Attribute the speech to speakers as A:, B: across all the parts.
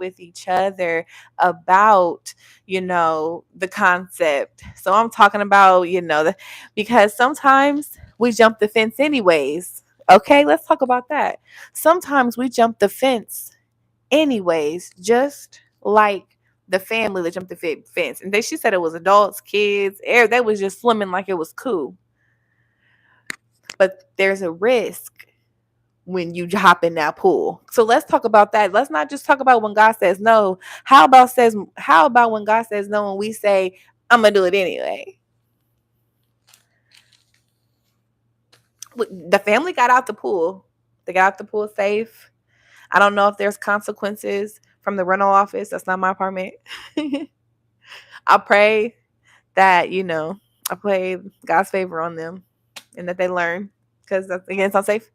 A: with each other about, the concept. So I'm talking about, because sometimes we jump the fence anyways. Okay, let's talk about that. Sometimes we jump the fence anyways, just like the family that jumped the fence. And she said it was adults, kids, they was just swimming like it was cool. But there's a risk when you hop in that pool. So let's talk about that. Let's not just talk about when God says no. How about when God says no and we say, I'm gonna do it anyway? The family got out the pool. They got out the pool safe. I don't know if there's consequences from the rental office. That's not my apartment. I pray that, I pray God's favor on them and that they learn, because that's, again, it's unsafe.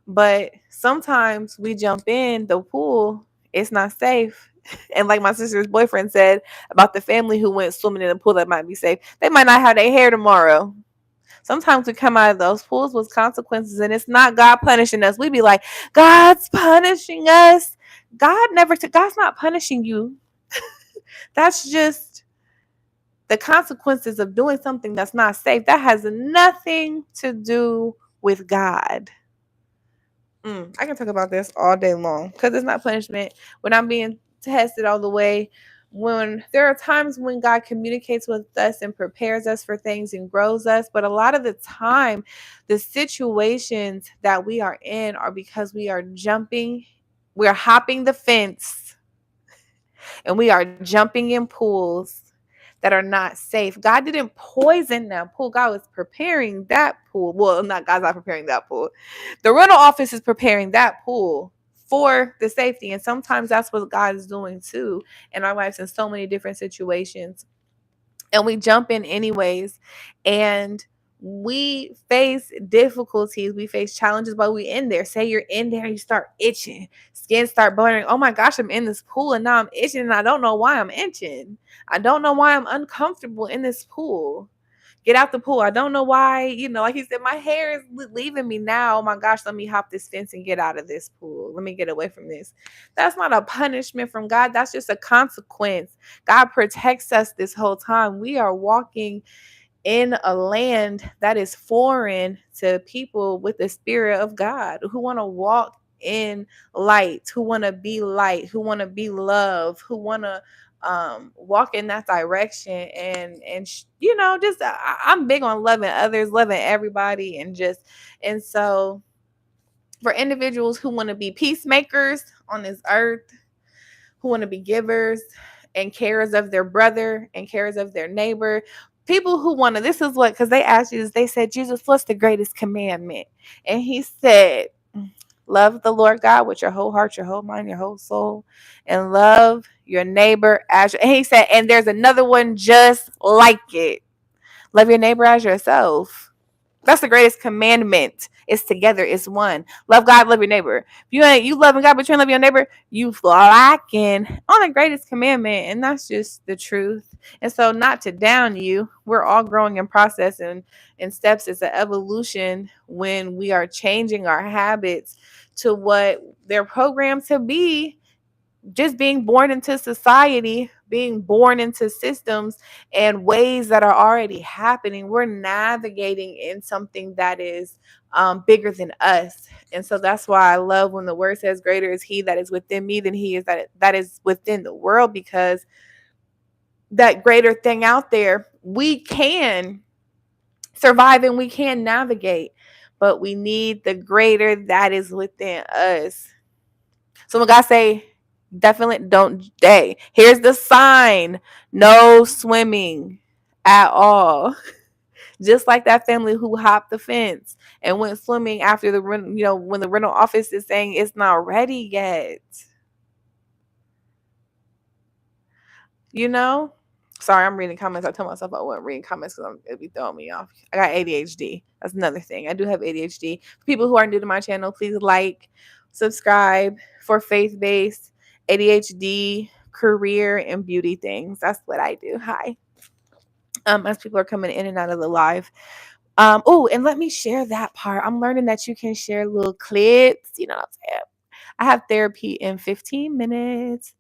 A: But sometimes we jump in the pool, it's not safe. And like my sister's boyfriend said about the family who went swimming in a pool that might be safe, they might not have their hair tomorrow. Sometimes we come out of those pools with consequences, and it's not God punishing us. We be like, God's punishing us. God's not punishing you. That's just the consequences of doing something that's not safe. That has nothing to do with God. I can talk about this all day long because it's not punishment. When I'm being tested all the way, when there are times when God communicates with us and prepares us for things and grows us, but a lot of the time, the situations that we are in are because we're hopping the fence and we are jumping in pools that are not safe. God didn't poison that pool. God was preparing that pool. Well, God's not preparing that pool. The rental office is preparing that pool for the safety. And sometimes that's what God is doing too in our lives in so many different situations. And we jump in anyways. And we face difficulties, we face challenges, but we in there. Say you're in there, you start itching, skin start burning. Oh my gosh, I'm in this pool and now I'm itching and I don't know why I'm itching. I don't know why I'm uncomfortable in this pool. Get out the pool. I don't know why, like he said, my hair is leaving me now. Oh my gosh, let me hop this fence and get out of this pool. Let me get away from this. That's not a punishment from God. That's just a consequence. God protects us this whole time. We are walking in a land that is foreign to people with the spirit of God who want to walk in light, who want to be light, who want to be love, who want to walk in that direction. Just I'm big on loving others, loving everybody, and so for individuals who want to be peacemakers on this earth, who want to be givers and carers of their brother and carers of their neighbor. People who want to, this is what, because they asked Jesus, they said, Jesus, what's the greatest commandment? And he said, love the Lord God with your whole heart, your whole mind, your whole soul, and love your neighbor as your, and he said, and there's another one just like it. Love your neighbor as yourself. That's the greatest commandment. It's together. It's one. Love God, love your neighbor. If you loving God, but you ain't loving your neighbor, you lacking on the greatest commandment. And that's just the truth. And so not to down you, we're all growing in process and in steps. It's an evolution when we are changing our habits to what they're programmed to be, just being born into society, being born into systems and ways that are already happening. We're navigating in something that is bigger than us. And so that's why I love when the word says, greater is he that is within me than he is that is within the world, because that greater thing out there, we can survive and we can navigate, but we need the greater that is within us. So when God say, definitely don't, hey, here's the sign: no swimming at all. Just like that family who hopped the fence and went swimming after when the rental office is saying it's not ready yet. You know? Sorry, I'm reading comments. I tell myself I wasn't reading comments because it'd be throwing me off. I got ADHD. That's another thing. I do have ADHD. For people who are new to my channel, please like, subscribe for faith-based ADHD, career, and beauty things. That's what I do. Hi. As people are coming in and out of the live. Oh, and let me share that part. I'm learning that you can share little clips. You know what I'm saying? I have therapy in 15 minutes.